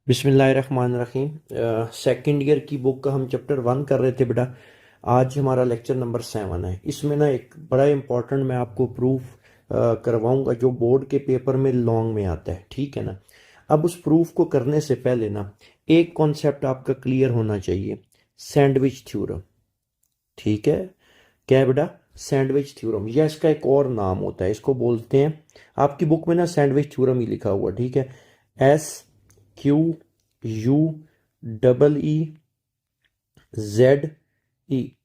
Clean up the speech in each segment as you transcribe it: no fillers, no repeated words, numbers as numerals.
बिस्मिल्लाहिर्रहमानिर्रहीम। Second year की book का हम चैप्टर 1 कर रहे थे बेटा। आज हमारा लेक्चर नंबर 7 है। इसमें ना एक बड़ा इंपॉर्टेंट मैं आपको प्रूफ करवाऊंगा जो बोर्ड के पेपर में लॉन्ग में आता है, ठीक है ना। अब उस प्रूफ को करने से पहले ना एक कॉन्सेप्ट आपका क्लियर होना चाहिए, सैंडविच थ्योरम। ठीक है, क्या है बेटा? सैंडविच थ्योरम, या इसका एक और नाम होता है, इसको बोलते हैं, आपकी बुक में ना सैंडविच थ्योरम ही लिखा हुआ, ठीक है। SQUEE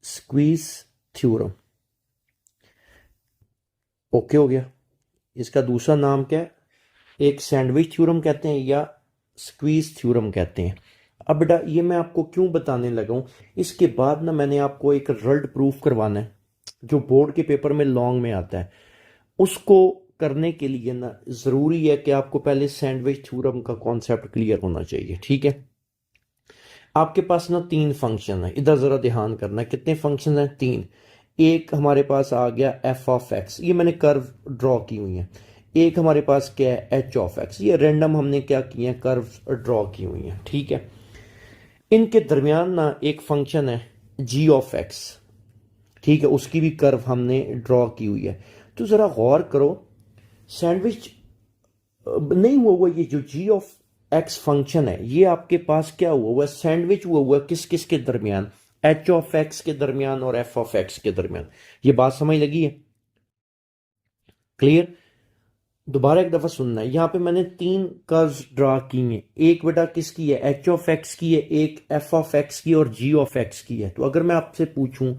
squeeze theorem. ओके हो गया। इसका दूसरा नाम क्या है? एक सैंडविच थ्योरम कहते हैं या स्क्वीज थ्योरम कहते हैं। अब बेटा ये मैं आपको क्यों बताने लगा हूं, इसके बाद ना मैंने आपको एक रिजल्ट प्रूफ करवाना है जो बोर्ड के पेपर में लॉन्ग में आता है। उसको करने के लिए ना जरूरी है कि आपको पहले सैंडविच थ्योरम का कॉन्सेप्ट क्लियर होना चाहिए, ठीक है। आपके पास ना तीन फंक्शन है, इधर जरा ध्यान करना। कितने फंक्शन हैं? तीन। एक हमारे पास आ गया एफ ऑफ एक्स, ये मैंने कर्व ड्रॉ की हुई है। एक हमारे पास क्या है? एच ऑफ एक्स, ये रैंडम हमने क्या किए हैं? कर्व ड्रॉ की हुई है, ठीक है। इनके दरमियान ना एक फंक्शन है जी ऑफ एक्स, ठीक है, उसकी भी कर्व हमने ड्रॉ की हुई है। तो जरा गौर करो, सैंडविच नहीं हुआ हुआ ये जो जी ऑफ एक्स फंक्शन है, ये आपके पास क्या हुआ हुआ है? सैंडविच हुआ हुआ है किस किस के दरमियान? एच ऑफ एक्स के दरमियान और एफ ऑफ एक्स के दरमियान। ये बात समझ लगी है? क्लियर? दोबारा एक दफा सुनना है। यहां पे मैंने तीन कर्व्स ड्रा की हैं। एक बेटा किसकी है? एच ऑफ एक्स की है, एक एफ ऑफ एक्स की और जी ऑफ एक्स की है। तो अगर मैं आपसे पूछूं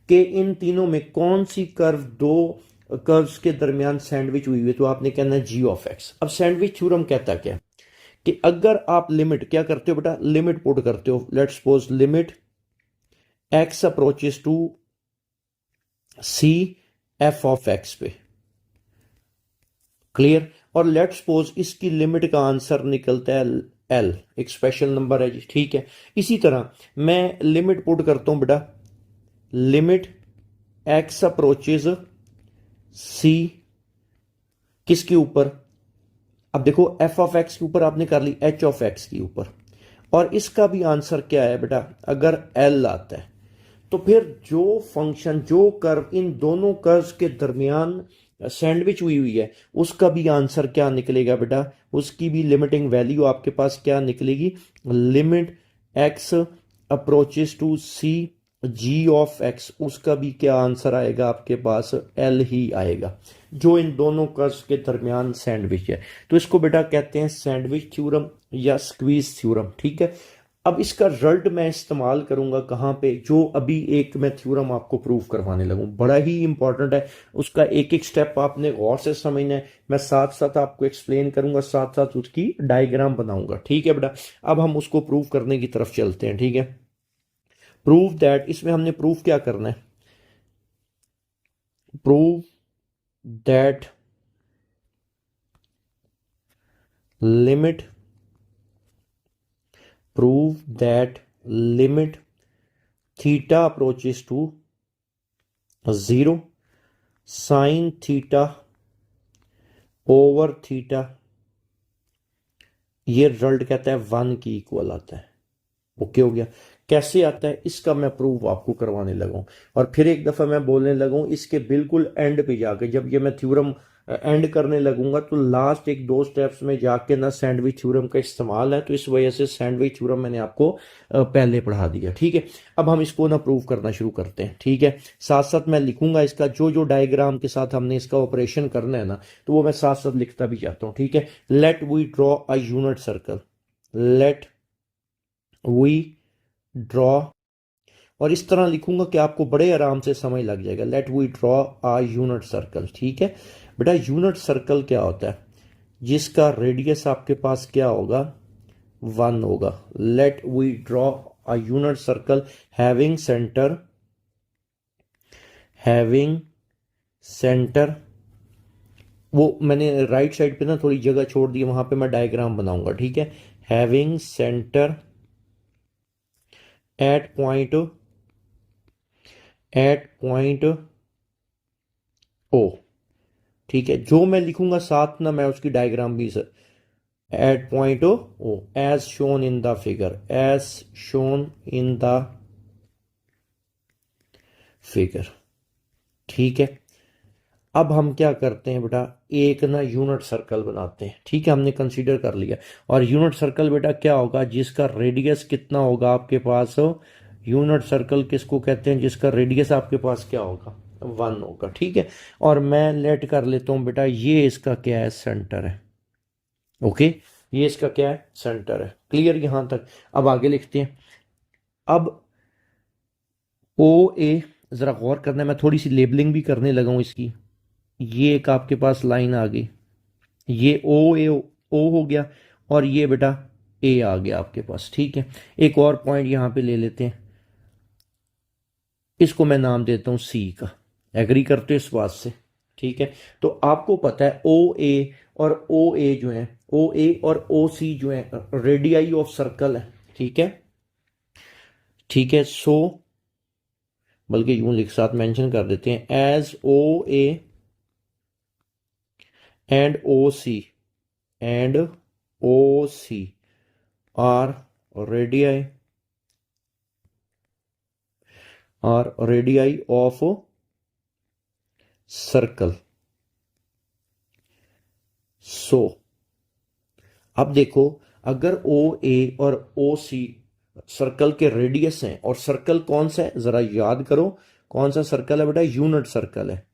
कि इन तीनों में कौन सी कर्व दो कर्व्स के दरमियान सैंडविच हुई हुई है, तो आपने कहना है जी ऑफ एक्स। अब सैंडविच थ्योरम कहता क्या कि अगर आप लिमिट क्या करते हो बेटा? लिमिट पुट करते हो। Let suppose limit x approaches to c f of x पे। क्लियर? और लेट सपोज इसकी लिमिट का आंसर निकलता है एल, एक स्पेशल नंबर है जी, ठीक है। इसी तरह मैं लिमिट पुट करता हूं बेटा, लिमिट एक्स अप्रोचेस सी किसके ऊपर? अब देखो एफ ऑफ एक्स के ऊपर आपने कर ली, एच ऑफ एक्स के ऊपर। और इसका भी आंसर क्या है बेटा? अगर एल आता है तो फिर जो फंक्शन जो कर्व इन दोनों कर्व्स के दरमियान सैंडविच हुई हुई है, उसका भी आंसर क्या निकलेगा बेटा? उसकी भी लिमिटिंग वैल्यू आपके पास क्या निकलेगी? Limit x approaches to c g of x, उसका भी क्या आंसर आएगा आपके पास? एल ही आएगा, जो इन दोनों कर्व्स के दरमियान सैंडविच है। तो इसको बेटा कहते हैं सैंडविच थ्योरम या स्क्वीज थ्योरम, ठीक है। अब इसका रिजल्ट मैं इस्तेमाल करूंगा कहां पे? जो अभी एक मैं थ्योरम आपको प्रूव करवाने लगूं, बड़ा ही इंपॉर्टेंट है। उसका एक एक स्टेप आपने गौर से समझना है। मैं साथ साथ आपको एक्सप्लेन करूंगा, साथ साथ उसकी डायग्राम बनाऊंगा, ठीक है बेटा। अब हम उसको प्रूव करने की तरफ चलते हैं, ठीक है। प्रूव दैट, इसमें हमने प्रूव क्या करना है? Prove that limit, prove that limit theta approaches to zero sine theta over theta, ये रिजल्ट कहता है 1 की इक्वल आता है। ओके हो गया। कैसे आता है इसका मैं प्रूफ आपको करवाने लगा हूं। और फिर एक दफा मैं बोलने लगा हूं इसके बिल्कुल एंड पे जाके, जब ये मैं थ्योरम एंड करने लगूंगा तो लास्ट एक दो स्टेप्स में जाके ना सैंडविच थ्योरम का इस्तेमाल है, तो इस वजह से सैंडविच थ्योरम मैंने आपको पहले पढ़ा दिया, ठीक है। अब हम इसको ना प्रूव करना शुरू करते हैं, ठीक है। साथ साथ मैं लिखूंगा इसका जो जो डायग्राम के साथ हमने इसका ऑपरेशन करना है ना, तो वो मैं साथ साथ लिखता भी जाता हूं, ठीक है। Let we draw a unit circle, let we draw, और इस तरह लिखूंगा कि आपको बड़े आराम से समझ लग जाएगा। Let we draw a unit circle, ठीक है बेटा। यूनिट सर्कल क्या होता है? जिसका रेडियस आपके पास क्या होगा? 1 होगा। Let we draw a unit circle having centre, having centre, वो मैंने राइट साइड पे ना थोड़ी जगह छोड़ दी, वहां पे मैं डायग्राम बनाऊंगा, ठीक है। Having centre at point, at point O, ठीक है। जो मैं लिखूंगा साथ ना मैं उसकी डायग्राम भी at point O as shown in the figure, as shown in the figure. ठीक है, अब हम क्या करते हैं बेटा, एक ना यूनिट सर्कल बनाते हैं। ठीक है, हमने कंसीडर कर लिया। और यूनिट सर्कल बेटा क्या होगा, जिसका रेडियस कितना होगा आपके पास। यूनिट सर्कल किसको कहते हैं, जिसका रेडियस आपके पास क्या होगा, 1 होगा। ठीक है, और मैं लेट कर लेता हूं बेटा, ये इसका क्या है, सेंटर है। ओके, ये इसका क्या है, सेंटर है। क्लियर यहां तक। अब आगे लिखते हैं। अब ओ ए, जरा गौर करना है, मैं थोड़ी सी लेबलिंग भी करने लगा हूं इसकी। ये एक आपके पास लाइन आ गई, ये ओ ए ओ हो गया, और ये बेटा ए आ गया आपके पास। ठीक है, एक और पॉइंट यहां पे ले लेते हैं, इसको मैं नाम देता हूं सी का। एग्री करते हो इस बात से। ठीक है, तो आपको पता है ओ ए और ओ ए जो है, ओ ए और ओ सी जो है रेडियाई ऑफ सर्कल है। ठीक है, ठीक है, सो बल्कि यूं लिख साथ मेंशन कर देते हैं, as O A and O C and O C are radii of circle. So अब देखो, अगर ओ ए और ओ सी सर्कल के रेडियस हैं, और सर्कल कौन सा है जरा याद करो, कौन सा सर्कल है बेटा, यूनिट सर्कल है।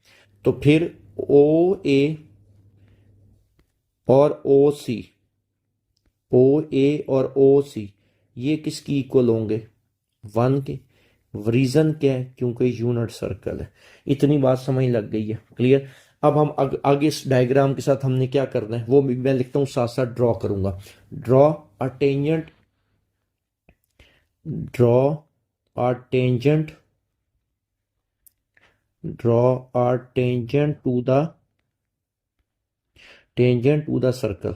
तो फिर ओ ए और ओ सी, ओ ए और ओ सी ये किसकी इक्वल होंगे, 1 के। रीजन क्या है, क्योंकि यूनिट सर्कल है। इतनी बात समझ लग गई है, क्लियर। अब हम आगे इस डायग्राम के साथ हमने क्या करना है वो भी मैं लिखता हूं, साथ साथ ड्रॉ करूंगा। Draw a tangent, draw a tangent, draw a tangent to the circle.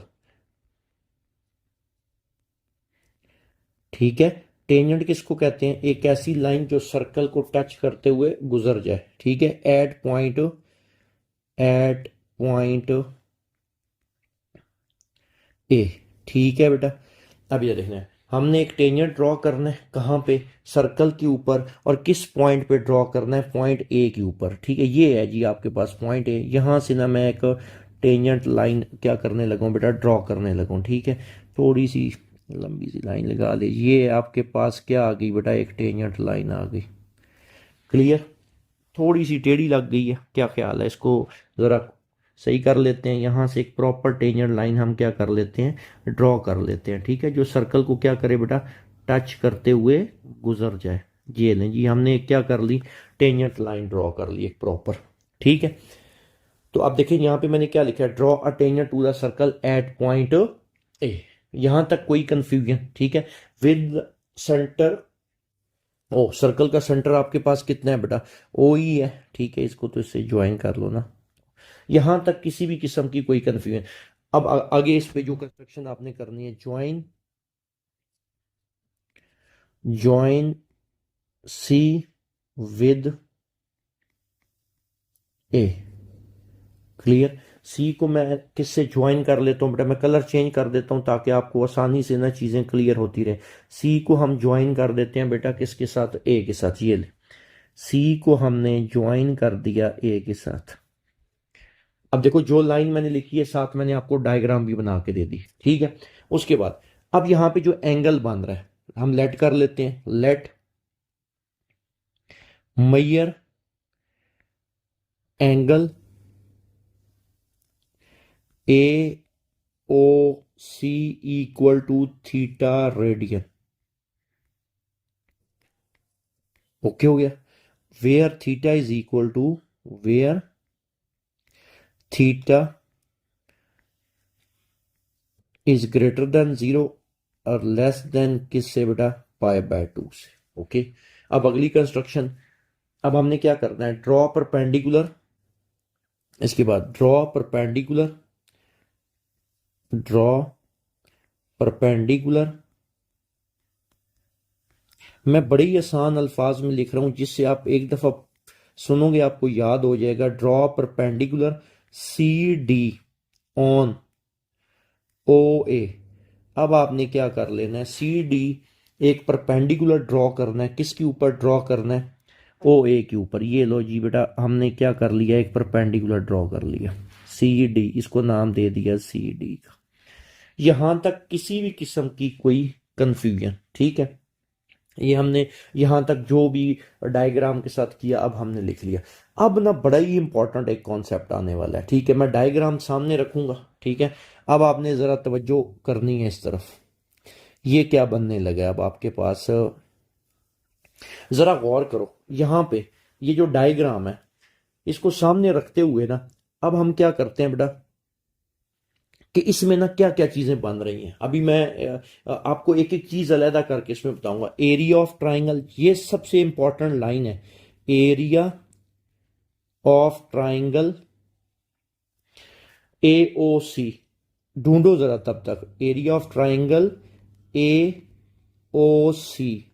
ठीक है, टेंजेंट किसको कहते हैं, एक ऐसी लाइन जो सर्कल को टच करते हुए गुजर जाए। ठीक है, एट पॉइंट ए। ठीक है बेटा, अब ये देखना है, हमने एक टेंजेंट ड्रॉ करना है कहाँ पे, सर्कल के ऊपर, और किस पॉइंट पे ड्रॉ करना है, पॉइंट ए के ऊपर। ठीक है, ये है जी आपके पास पॉइंट ए। यहां से ना मैं एक टेंजेंट लाइन क्या करने लगा हूं बेटा, ड्रॉ करने लगा हूं। ठीक है, थोड़ी सी लंबी सी लाइन लगा ले, ये आपके पास क्या आ गई बेटा, एक टेंजेंट लाइन आ गई। क्लियर, थोड़ी सी टेढ़ी लग गई है, क्या ख्याल है, इसको ज़रा सही कर लेते हैं। यहाँ से एक प्रॉपर टेंजेंट लाइन हम क्या कर लेते हैं, ड्रॉ कर लेते हैं। ठीक है, जो सर्कल को क्या करे बेटा, टच करते हुए गुजर जाए। ये लें जी, हमने क्या कर ली, टेंजेंट लाइन ड्रॉ कर ली एक प्रॉपर। ठीक है, तो अब देखिए यहाँ पे मैंने क्या लिखा है, draw a tangent to the circle at point A. यहां तक कोई कंफ्यूजन, ठीक है, विद सेंटर ओ, सर्कल का सेंटर आपके पास कितना है बेटा, ओ ही है। ठीक है, इसको तो इससे ज्वाइन कर लो ना। यहां तक किसी भी किस्म की कोई कंफ्यूजन। अब आगे इस पे जो कंस्ट्रक्शन आपने करनी है, join, join C with A. Clear, C को मैं किससे ज्वाइन कर लेता हूं बेटा, मैं कलर चेंज कर देता हूं ताकि आपको आसानी से ना चीजें क्लियर होती रहे। सी को हम ज्वाइन कर देते हैं बेटा किसके साथ, ए के साथ। ये ले, सी को हमने ज्वाइन कर दिया ए के साथ। अब देखो, जो लाइन मैंने लिखी है साथ मैंने आपको डायग्राम भी बना के दे दी। ठीक है, उसके बाद अब यहां पे जो एंगल बन रहा है हम लेट कर लेते हैं, let measure angle A O C equal to theta radian. Okay हो गया, where theta is equal to, where theta is greater than 0 और लेस देन किससे बेटा, π/2 से। ओके, अब अगली कंस्ट्रक्शन, अब हमने क्या करना है, ड्रॉ परपेंडिकुलर, इसके बाद ड्रॉ परपेंडिकुलर, ड्रॉ परपेंडिकुलर। मैं बड़े ही आसान अल्फाज में लिख रहा हूं जिससे आप एक दफा सुनोगे आपको याद हो जाएगा। Draw perpendicular C D on O A. अब आपने क्या कर लेना है, सी डी एक परपेंडिकुलर ड्रॉ करना है, किसके ऊपर ड्रॉ करना है, ओ ए के ऊपर। ये लो जी बेटा, हमने क्या कर लिया, एक परपेंडिकुलर ड्रॉ कर लिया, सी डी, इसको नाम दे दिया सी डी का। यहां तक किसी भी किस्म की कोई कंफ्यूजन, ठीक है। ये हमने यहां तक जो भी डायग्राम के साथ किया, अब हमने लिख लिया। अब ना बड़ा ही इंपॉर्टेंट एक कॉन्सेप्ट आने वाला है, ठीक है। मैं डायग्राम सामने रखूंगा, ठीक है। अब आपने जरा तवज्जो करनी है इस तरफ। ये क्या बनने लगा अब आपके पास, जरा गौर करो यहां पे। ये जो डायग्राम है, इसको सामने रखते हुए ना, अब हम क्या करते हैं बेटा, कि इसमें ना क्या क्या चीजें बन रही हैं। अभी मैं आपको एक एक चीज अलहदा करके इसमें बताऊंगा। एरिया ऑफ ट्राइंगल, ये सबसे इंपॉर्टेंट लाइन है। Area of triangle A O सी, ढूंढो जरा तब तक। Area of triangle A O सी,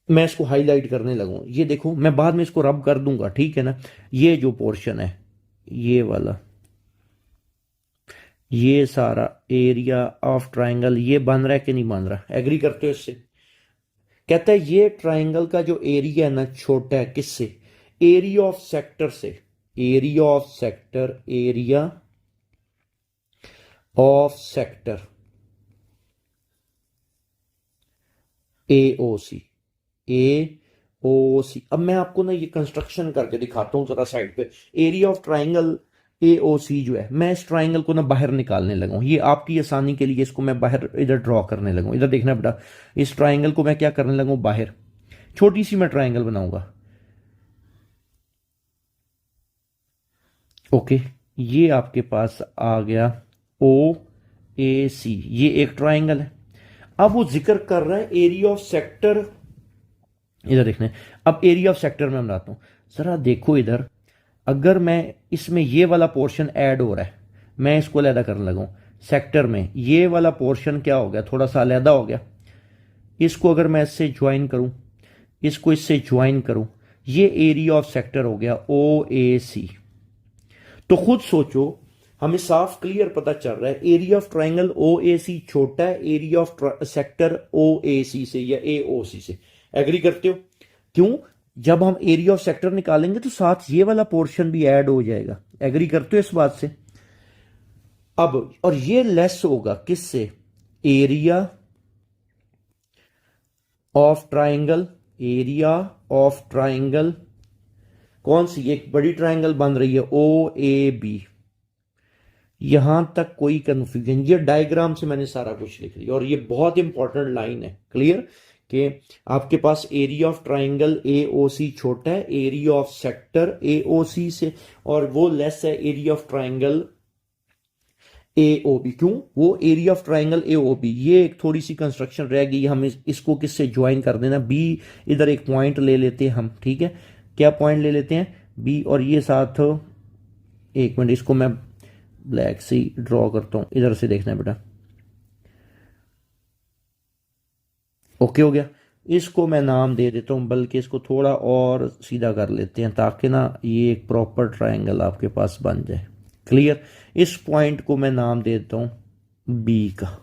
मैं इसको हाईलाइट करने लगूँ, ये देखो, मैं बाद में इसको रब कर दूंगा, ठीक है ना। ये जो पोर्शन है, ये वाला, ये सारा एरिया ऑफ ट्राइंगल, ये बन रहा है कि नहीं बन रहा, एग्री करते हो इससे। कहता है ये ट्राइंगल का जो एरिया है ना, छोटा है किससे, एरिया ऑफ सेक्टर से। Area of sector, area of sector A O C, A O C. अब मैं आपको ना ये कंस्ट्रक्शन करके दिखाता हूं जरा साइड पे। Area of triangle A O सी जो है, मैं इस ट्राइंगल को ना बाहर निकालने लगा हूं, ये आपकी आसानी के लिए इसको मैं बाहर इधर ड्रॉ करने लगा हूं। इधर देखना बेटा, इस ट्राइंगल को मैं क्या करने लगा हूं, बाहर छोटी सी मैं ट्राइंगल बनाऊंगा। ओके, ये आपके पास आ गया ओ ए सी, ये एक ट्राइंगल है। अब वो जिक्र कर रहा है एरिया ऑफ सेक्टर, इधर देखना है। अब एरिया ऑफ सेक्टर में बनाता हूं, जरा देखो इधर। अगर मैं इसमें ये वाला पोर्शन ऐड हो रहा है, मैं इसको अलहदा करने लगा सेक्टर में, ये वाला पोर्शन क्या हो गया, थोड़ा सा अलहदा हो गया। इसको अगर मैं इससे ज्वाइन करूं, इसको इससे ज्वाइन करूं, ये एरिया ऑफ सेक्टर हो गया ओ ए सी। तो खुद सोचो, हमें साफ क्लियर पता चल रहा है एरिया ऑफ ट्राइंगल ओ ए सी छोटा है एरिया ऑफ सेक्टर ओ ए सी से या ए ओ सी से। एग्री करते हो? क्यों? जब हम एरिया ऑफ सेक्टर निकालेंगे तो साथ ये वाला पोर्शन भी ऐड हो जाएगा। एग्री करते हो इस बात से? अब और ये लेस होगा किससे, area of triangle, area of triangle कौन सी, एक बड़ी ट्राइंगल बन रही है ओ ए बी। यहां तक कोई कंफ्यूजन, ये डायग्राम से मैंने सारा कुछ लिख लिया, और ये बहुत इंपॉर्टेंट लाइन है, क्लियर, कि आपके पास area of triangle A O C छोटा है area of sector A O C से, और वो लेस है area of triangle A O B. क्यों? वो area of triangle A O B, ये एक थोड़ी सी कंस्ट्रक्शन रह गई, हम इसको किससे ज्वाइन कर देना, बी। इधर एक पॉइंट ले लेते हैं हम, ठीक है। क्या पॉइंट ले लेते हैं, बी, और ये साथ, एक मिनट, इसको मैं ब्लैक से ड्रॉ करता हूं, इधर से देखना है बेटा। ओके हो गया, इसको मैं नाम दे देता हूं, बल्कि इसको थोड़ा और सीधा कर लेते हैं ताकि ना ये एक प्रॉपर ट्रायंगल आपके पास बन जाए। क्लियर? इस पॉइंट को मैं नाम दे देता हूं बी का।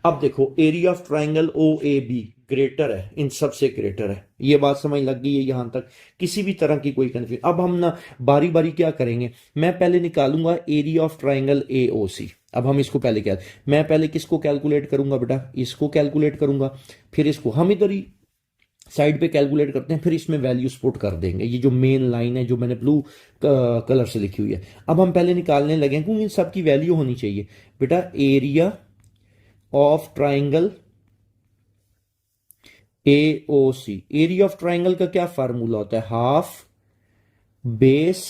अब देखो, area of triangle O A B greater है, इन सब से ग्रेटर है। ये बात समझ लग गई है यहां तक? किसी भी तरह की कोई कंफ्यूजन? अब हम ना बारी बारी क्या करेंगे, मैं पहले निकालूंगा area of triangle A O C. अब हम इसको पहले क्या, मैं पहले किसको कैलकुलेट करूंगा बेटा, इसको कैलकुलेट करूंगा, फिर इसको हम इधर ही साइड पे कैलकुलेट करते हैं, फिर इसमें वैल्यूज पुट कर देंगे। ये जो मेन लाइन है जो मैंने ब्लू कलर से लिखी हुई है, अब हम पहले निकालने लगे क्योंकि इन सब की वैल्यू होनी चाहिए बेटा। Area of triangle A O C, area of triangle का क्या फार्मूला होता है, half base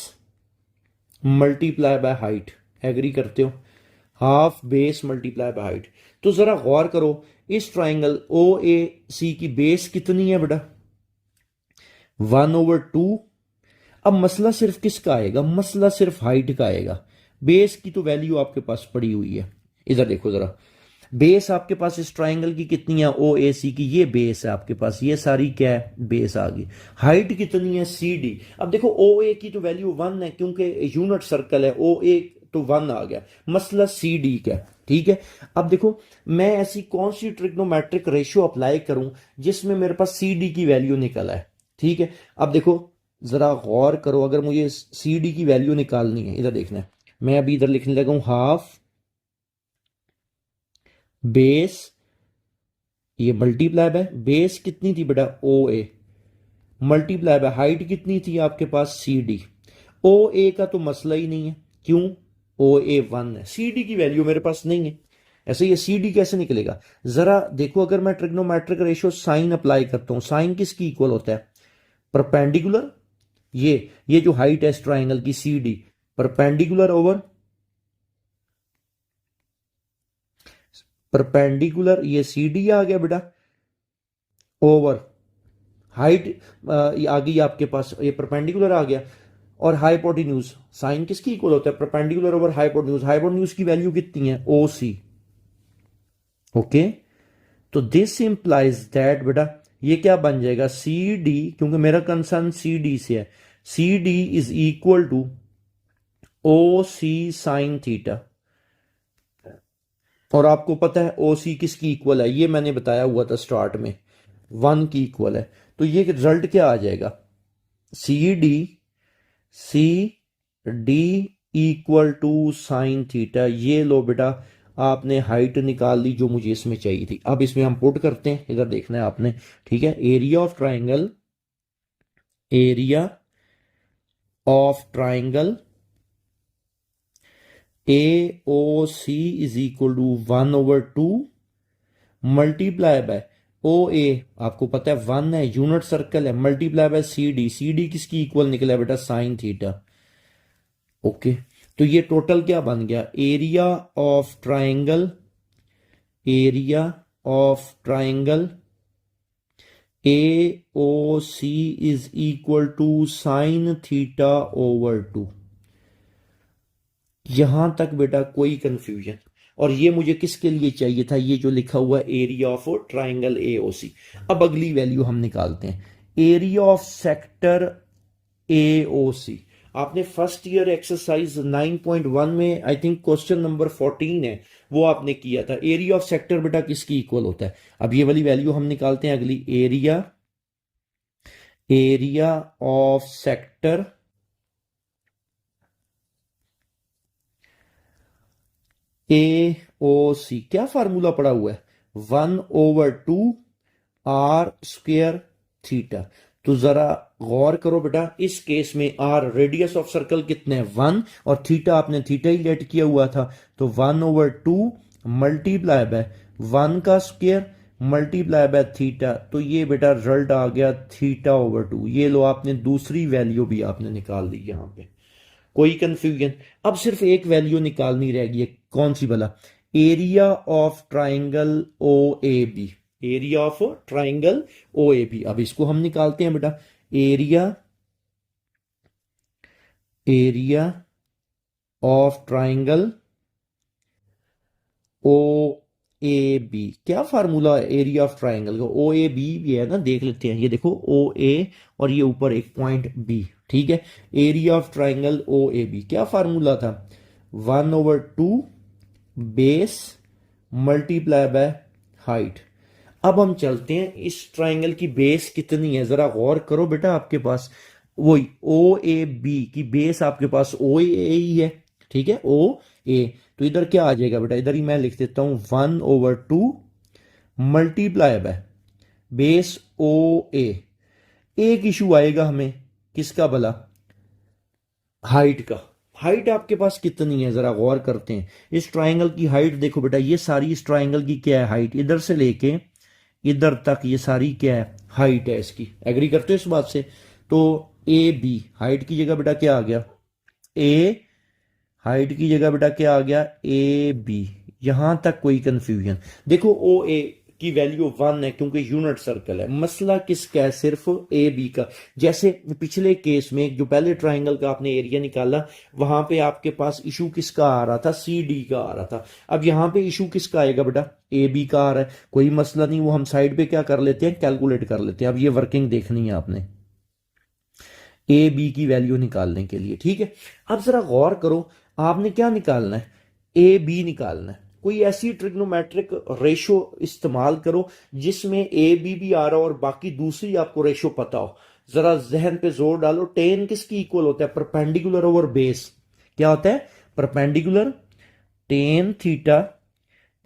multiply by height. Agree करते हो? Half base multiply by height. तो जरा गौर करो, इस ट्राइंगल ओ ए सी की बेस कितनी है बेटा, 1/2। अब मसला सिर्फ किसका आएगा, मसला सिर्फ हाइट का आएगा। बेस की तो वैल्यू आपके पास पड़ी हुई है, इधर देखो जरा, बेस आपके पास इस ट्राइंगल की कितनी है, ओ ए सी की, ये बेस है आपके पास, ये सारी क्या है, बेस आ गई। हाइट कितनी है, सी डी। अब देखो ओ ए की तो वैल्यू 1 है क्योंकि यूनिट सर्कल है, ओ ए तो 1 आ गया। मसला सी डी का, ठीक है। अब देखो मैं ऐसी कौन सी ट्रिग्नोमेट्रिक रेशियो अप्लाई करूं जिसमें मेरे पास सी डी की वैल्यू निकल आए, ठीक है। अब देखो जरा गौर करो, अगर मुझे सी डी की वैल्यू निकालनी है, इधर देखना है, मैं अभी इधर लिखने लगा हूं हाफ बेस, ये मल्टीप्लाई बाय बेस कितनी थी बेटा ओ ए, मल्टीप्लाई बाय हाइट कितनी थी आपके पास सी डी। ओ ए का तो मसला ही नहीं है, क्यों, ओ ए 1 है, सी डी की वैल्यू मेरे पास नहीं है। ऐसे ये सी डी कैसे निकलेगा, जरा देखो, अगर मैं ट्रिग्नोमेट्रिक रेशियो साइन अप्लाई करता हूं, साइन किसकी इक्वल होता है, परपेंडिकुलर, ये जो हाइट है इस ट्राइंगल की C D, perpendicular over perpendicular, ये सी डी आ गया बेटा, ओवर हाइट आ गई आपके पास, ये परपेंडिकुलर आ गया, और हाइपोटेन्यूज, साइन किसकी इक्वल होता है, परपेंडिकुलर ओवर हाइपोटेन्यूज, हाइपोटेन्यूज की वैल्यू कितनी है ओ सी, ओके। तो दिस इंप्लाइज दैट बेटा ये क्या बन जाएगा सी डी, क्योंकि मेरा कंसर्न सी डी से है, C D is equal to O C sine theta, और आपको पता है ओ सी किसकी इक्वल है, ये मैंने बताया हुआ था स्टार्ट में, 1 की इक्वल है। तो ये रिजल्ट क्या आ जाएगा, C D equal to sine theta. ये लो बेटा आपने हाइट निकाल ली जो मुझे इसमें चाहिए थी। अब इसमें हम पुट करते हैं, इधर देखना है आपने, ठीक है। Area of triangle A O C is equal to 1/2 multiply by O A, आपको पता है 1 है, यूनिट सर्कल है, multiply by C D, C D किसकी इक्वल निकला बेटा साइन थीटा, ओके। तो ये टोटल क्या बन गया, area of triangle A O C is equal to sine theta over 2। यहां तक बेटा कोई कंफ्यूजन, और ये मुझे किसके लिए चाहिए था, ये जो लिखा हुआ एरिया ऑफ ट्राइंगल एओसी। अब अगली वैल्यू हम निकालते हैं, एरिया ऑफ सेक्टर एओसी। आपने फर्स्ट ईयर एक्सरसाइज 9.1 में आई थिंक क्वेश्चन नंबर 14 है, वो आपने किया था। एरिया ऑफ सेक्टर बेटा किसकी इक्वल होता है, अब ये वाली वैल्यू हम निकालते हैं अगली, area of sector A O सी, क्या फार्मूला पड़ा हुआ है, 1/2 आर स्क्वेयर थीटा। तो जरा गौर करो बेटा, इस केस में आर रेडियस ऑफ सर्कल कितने हैं 1, और थीटा आपने थीटा ही लेट किया हुआ था, तो 1/2 मल्टीप्लाई बाय 1 का स्क्वेयर मल्टीप्लाई बाय थीटा। तो ये बेटा रिजल्ट आ गया θ/2। ये लो आपने दूसरी वैल्यू भी आपने निकाल दी यहां पे, कोई कंफ्यूजन। अब सिर्फ एक वैल्यू निकालनी रहेगी, कौन सी भला, area of triangle O A B, area of triangle O A B. अब इसको हम निकालते हैं बेटा, area of triangle O A B, क्या फार्मूला है एरिया ऑफ ट्राइंगल का, ओ ए बी भी है ना, देख लेते हैं। ये देखो ओ ए और ये ऊपर एक पॉइंट बी, ठीक है। Area of triangle O A B क्या फार्मूला था, 1/2 बेस मल्टीप्लाई बाय हाइट। अब हम चलते हैं, इस ट्राइंगल की बेस कितनी है जरा गौर करो बेटा, आपके पास वही ओ ए बी की बेस आपके पास ओ ए ही है, ठीक है, ओ ए। तो इधर क्या आ जाएगा बेटा, इधर ही मैं लिख देता हूं 1/2 मल्टीप्लाई बाय बेस ओ ए। एक इशू आएगा हमें, किसका भला, हाइट का। हाइट आपके पास कितनी है जरा गौर करते हैं, इस ट्राइंगल की हाइट देखो बेटा, ये सारी इस ट्राइंगल की क्या है हाइट, इधर से लेके इधर तक ये सारी क्या है हाइट है इसकी, एग्री करते हो इस बात से। तो ए बी हाइट की जगह बेटा क्या आ गया, ए हाइट की जगह बेटा क्या आ गया ए बी। यहां तक कोई कंफ्यूजन, देखो ओ ए की वैल्यू 1 है क्योंकि यूनिट सर्कल है, मसला किसका है, सिर्फ ए बी का। जैसे पिछले केस में जो पहले ट्राइंगल का आपने एरिया निकाला, वहां पे आपके पास इशू किसका आ रहा था, सी डी का आ रहा था। अब यहां पे इशू किसका आएगा बेटा, ए बी का आ रहा है, कोई मसला नहीं, वो हम साइड पे क्या कर लेते हैं, कैलकुलेट कर लेते हैं। अब ये वर्किंग देखनी है आपने ए बी की वैल्यू निकालने के लिए, ठीक है। अब जरा गौर करो, आपने क्या निकालना है, ए बी निकालना है। कोई ऐसी ट्रिग्नोमेट्रिक रेशो इस्तेमाल करो जिसमें ए बी भी आ रहा हो और बाकी दूसरी आपको रेशो पता हो। जरा जहन पे जोर डालो, टेन किसकी इक्वल होता है, परपेंडिकुलर ओवर बेस। क्या होता है, perpendicular, tan theta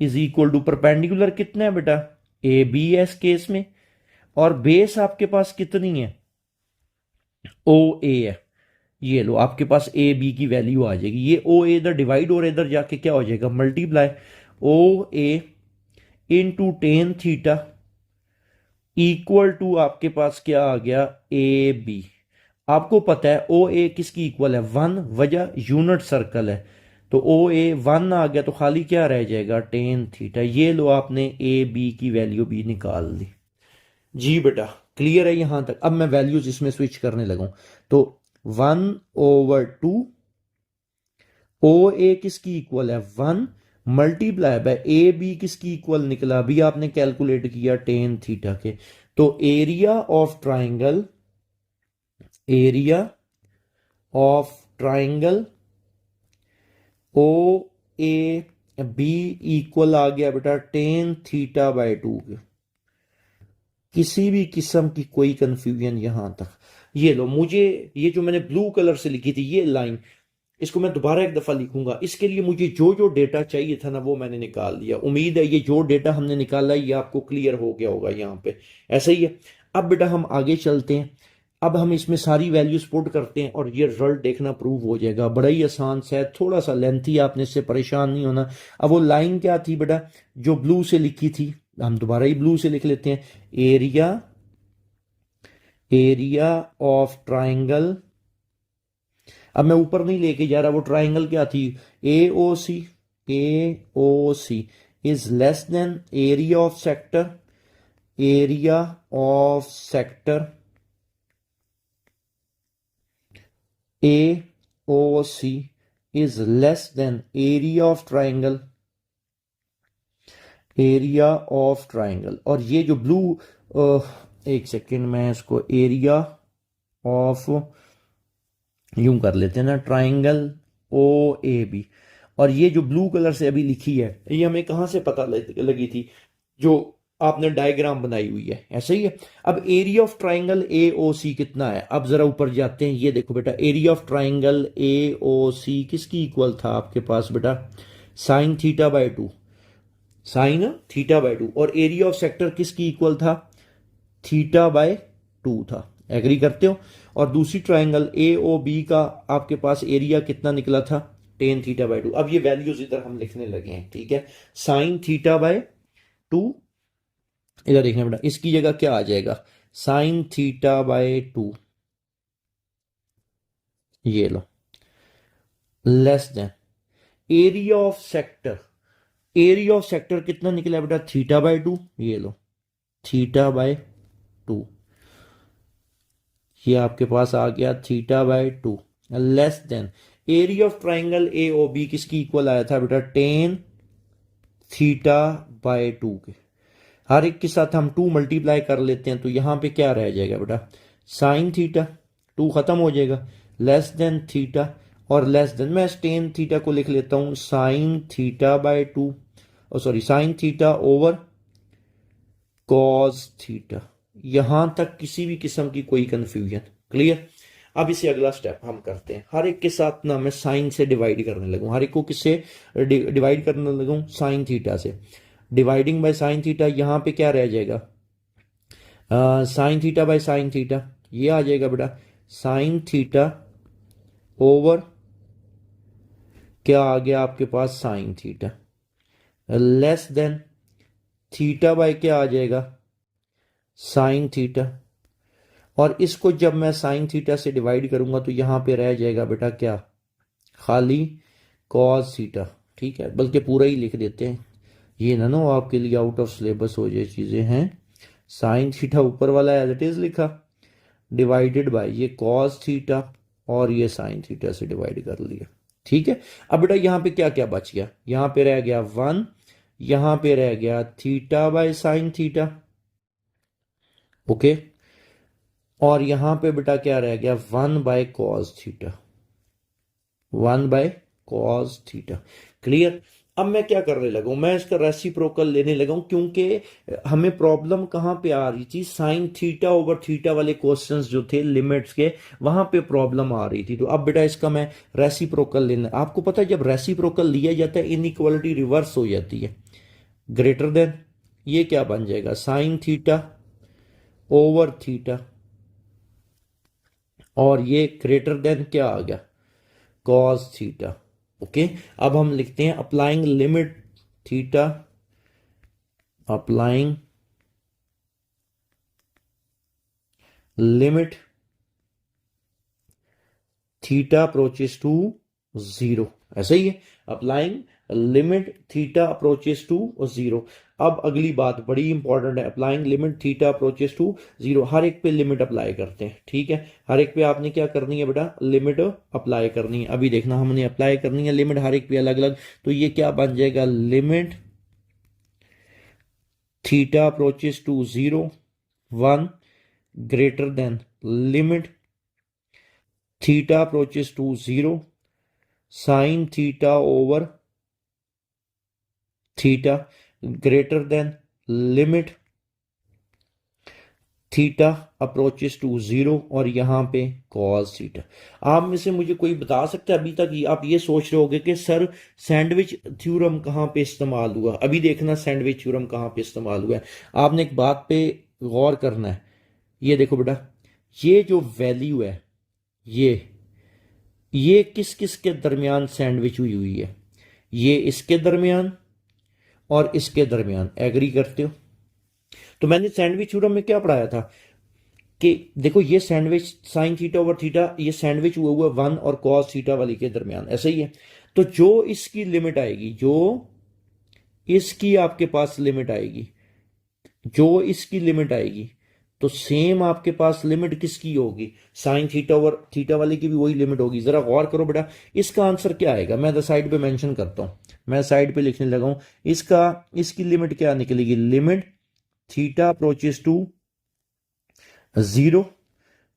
is equal to perpendicular कितना है बेटा, ए बी है इस केस में, और बेस आपके पास कितनी है, ओ ए है। ये लो आपके पास ए बी की वैल्यू आ जाएगी, ये ओ ए इधर डिवाइड और इधर जाके क्या हो जाएगा, multiply, O A into tan theta equal to आपके पास क्या आ गया, ए बी। आपको पता है ओ ए किसकी इक्वल है, वन, वजह यूनिट सर्कल है, तो ओ ए वन आ गया तो खाली क्या रह जाएगा, टेन थीटा। ये लो आपने ए बी की वैल्यू भी निकाल दी। जी बेटा क्लियर है यहां तक। अब मैं वैल्यूज इसमें स्विच करने लगूं तो 1/2 ओ ए किसकी इक्वल है, one, multiply by A B किसकी इक्वल निकला, अभी आपने कैलकुलेट किया टेन थीटा के। तो area of triangle, area of triangle O A B equal आ गया बेटा टेन थीटा बाय टू के। किसी भी किस्म की कोई कंफ्यूजन यहां तक। ये लो, मुझे ये जो मैंने ब्लू कलर से लिखी थी ये लाइन, इसको मैं दोबारा एक दफा लिखूंगा। इसके लिए मुझे जो जो डेटा चाहिए था ना वो मैंने निकाल दिया। उम्मीद है ये जो डेटा हमने निकाला ये आपको क्लियर हो गया होगा यहाँ पे, ऐसा ही है। अब बेटा हम आगे चलते हैं, अब हम इसमें सारी वैल्यूज पुट करते हैं और ये रिजल्ट देखना प्रूव हो जाएगा। बड़ा ही आसान सा है, थोड़ा सा लेंथी, आपने इससे परेशान नहीं होना। अब वो लाइन क्या थी बेटा जो ब्लू से लिखी थी, हम दोबारा ही ब्लू से लिख लेते हैं, एरिया, एरिया ऑफ ट्राइंगल। अब मैं ऊपर नहीं लेके जा रहा, वो ट्राइंगल क्या थी, A O C, A O C is less than area of sector, area of sector A O C is less than area of triangle, area of triangle. और ये जो ब्लू, एक सेकेंड मैं इसको एरिया ऑफ यूं कर लेते हैं ना, ट्राइंगल ओ ए बी। और ये जो ब्लू कलर से अभी लिखी है ये हमें कहां से पता लगी थी, जो आपने डायग्राम बनाई हुई है, ऐसे ही है। अब area of triangle A O सी कितना है, अब जरा ऊपर जाते हैं। ये देखो बेटा area of triangle A O सी किसकी इक्वल था आपके पास बेटा, sine theta by to, sine theta by to. और एरिया ऑफ सेक्टर किसकी इक्वल था, थीटा बाय टू था। एग्री करते हो। और दूसरी ट्राइंगल ए ओ बी का आपके पास एरिया कितना निकला था, टेन थीटा बाय टू। अब ये वैल्यूज इधर हम लिखने लगे हैं, ठीक है। साइन थीटा बाय टू, इधर देखना बेटा इसकी जगह क्या आ जाएगा, साइन थीटा बाय टू, ये लो, less than area of sector, area of sector कितना निकला बेटा, थीटा बाय टू, ये लो, थीटा बाय टू, ये आपके पास आ गया theta by two, less than area of triangle A O B किसकी इक्वल आया था बेटा, टेन थीटा बाय टू के। हर एक के साथ हम टू मल्टीप्लाई कर लेते हैं तो यहां पे क्या रह जाएगा बेटा, साइन थीटा, टू खत्म हो जाएगा, लेस देन थीटा, और लेस देन मैं टेन थीटा को लिख लेता हूं sine theta by to, sorry sine theta over cos theta. यहां तक किसी भी किस्म की कोई कंफ्यूजन, क्लियर। अब इसे अगला स्टेप हम करते हैं, हर एक के साथ ना मैं साइन से डिवाइड करने लगूं, हर एक को किससे डिवाइड करने लगूं, साइन थीटा से। डिवाइडिंग बाय साइन थीटा, यहां पे क्या रह जाएगा, sine theta by sine theta, ये आ जाएगा बेटा साइन थीटा ओवर क्या आ गया आपके पास, sine theta, less than theta by क्या आ जाएगा, साइन थीटा। और इसको जब मैं साइन थीटा से डिवाइड करूंगा तो यहां पे रह जाएगा बेटा क्या, खाली कॉस थीटा, ठीक है। बल्कि पूरा ही लिख देते हैं, ये ना नो आपके लिए आउट ऑफ सिलेबस हो जाए चीजें हैं। साइन थीटा ऊपर वाला एज इट इज लिखा, डिवाइडेड बाय ये कॉस थीटा, और ये साइन थीटा से डिवाइड कर लिया, ठीक है। अब बेटा यहां पे क्या क्या बच गया, यहां पे रह गया वन, यहां पे रह गया theta by sine theta, okay. और यहां पे बेटा क्या रह गया, one by cos theta, one by cos theta. Clear. अब मैं क्या करने लगा हूं, मैं इसका रेसिप्रोकल लेने लगा हूं, क्योंकि हमें प्रॉब्लम कहां पे आ रही थी, साइन थीटा ओवर थीटा वाले क्वेश्चंस जो थे लिमिट्स के, वहां पे प्रॉब्लम आ रही थी। तो अब बेटा इसका मैं रेसिप्रोकल लेना, आपको पता है जब रेसिप्रोकल लिया जाता है इनइक्वालिटी रिवर्स हो जाती है। ग्रेटर देन, ये क्या बन जाएगा, साइन थीटा ओवर थीटा, और ये ग्रेटर देन क्या आ गया, कॉस थीटा। ओके। अब हम लिखते हैं applying limit theta, applying limit theta approaches to zero, ऐसा ही है, applying limit theta approaches to zero. अब अगली बात बड़ी इंपॉर्टेंट है, applying limit theta approaches to zero, हर एक पे लिमिट अप्लाई करते हैं, ठीक है। हर एक पे आपने क्या करनी है बेटा, लिमिट अप्लाई करनी है। अभी देखना हमने अप्लाई करनी है लिमिट हर एक पे अलग अलग, तो ये क्या बन जाएगा, limit theta approaches to zero 1 greater than limit theta approaches to zero sine theta over theta greater than limit theta approaches to zero, और यहां पे कॉस थीटा। आप में से मुझे कोई बता सकता है, अभी तक आप ये सोच रहे होगे कि सर सैंडविच थ्योरम कहां पे इस्तेमाल हुआ। अभी देखना सैंडविच थ्योरम कहां पे इस्तेमाल हुआ है। आपने एक बात पे गौर करना है, ये देखो बेटा, ये जो वैल्यू है, ये किस किस के दरमियान सैंडविच हुई हुई है, ये इसके दरमियान और इसके दरमियान, एग्री करते हो। तो मैंने सैंडविच थ्योरम में क्या पढ़ाया था कि देखो ये sandwich sign theta over theta, ये सैंडविच हुआ हुआ 1 और कॉस थीटा वाली के दरमियान, ऐसा ही है। तो जो इसकी लिमिट आएगी, जो इसकी आपके पास लिमिट आएगी, जो इसकी लिमिट आएगी, तो सेम आपके पास लिमिट किसकी होगी, साइन थीटा ओवर थीटा वाले की भी वही लिमिट होगी। जरा गौर करो बेटा, इसका आंसर क्या आएगा, मैं तो साइड पे मेंशन करता हूं, मैं साइड पे लिखने लगा हूं, इसका इसकी लिमिट क्या निकलेगी, limit theta approaches to zero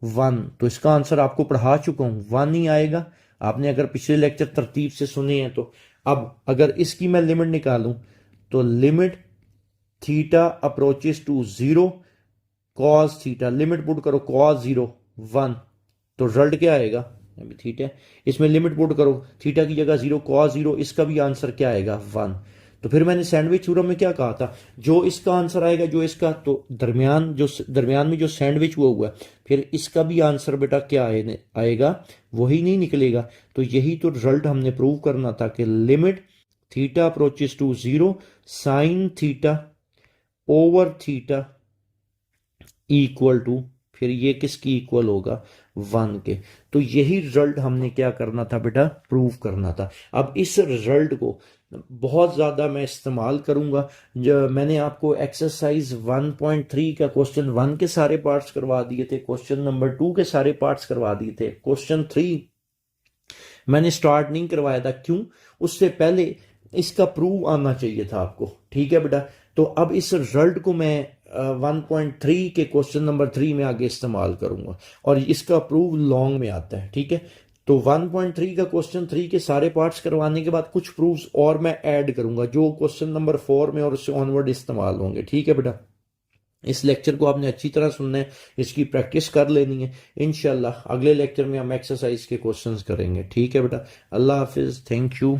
1, तो इसका आंसर आपको पढ़ा चुका हूं 1 ही आएगा। आपने अगर पिछले लेक्चर तरतीब से सुने हैं तो। अब अगर इसकी मैं लिमिट निकालूं, तो limit theta approaches to zero cos theta, limit put करो कॉस जीरो 1, तो रिजल्ट क्या आएगा, अभी थीटा, इसमें लिमिट पुट करो थीटा की जगह जीरो कॉस जीरो, इसका भी आंसर क्या आएगा 1। तो फिर मैंने सैंडविच थ्योरम में क्या कहा था, जो इसका आंसर आएगा, जो इसका, तो दरमियान में जो सैंडविच हुआ है, फिर इसका भी आंसर बेटा क्या आएगा, वही नहीं निकलेगा। तो यही तो रिजल्ट हमने प्रूव करना था कि limit theta approaches to zero sine theta over theta equal to, फिर ये किसकी इक्वल होगा, 1 के। तो यही रिजल्ट हमने क्या करना था बेटा, प्रूव करना था। अब इस रिजल्ट को बहुत ज़्यादा मैं इस्तेमाल करूंगा। जो मैंने आपको एक्सरसाइज 1.3 का क्वेश्चन 1 के सारे पार्ट्स करवा दिए थे, क्वेश्चन नंबर 2 के सारे पार्ट्स करवा दिए थे, क्वेश्चन 3 मैंने स्टार्ट नहीं करवाया था, क्यों, उससे पहले इसका प्रूव आना चाहिए था आपको, ठीक है बेटा। तो अब इस रिजल्ट को मैं 1.3 के क्वेश्चन नंबर 3 में आगे इस्तेमाल करूंगा, और इसका प्रूव लॉन्ग में आता है, ठीक है। तो 1.3 का क्वेश्चन 3 के सारे पार्ट्स करवाने के बाद कुछ प्रूफ्स और मैं ऐड करूंगा, जो क्वेश्चन नंबर 4 में और उससे ऑनवर्ड इस्तेमाल होंगे, ठीक है बेटा। इस लेक्चर को आपने अच्छी तरह सुनना है, इसकी प्रैक्टिस कर लेनी है। इंशाल्लाह अगले लेक्चर में हम एक्सरसाइज के क्वेश्चंस करेंगे, ठीक है बेटा। अल्लाह हाफिज, थैंक यू।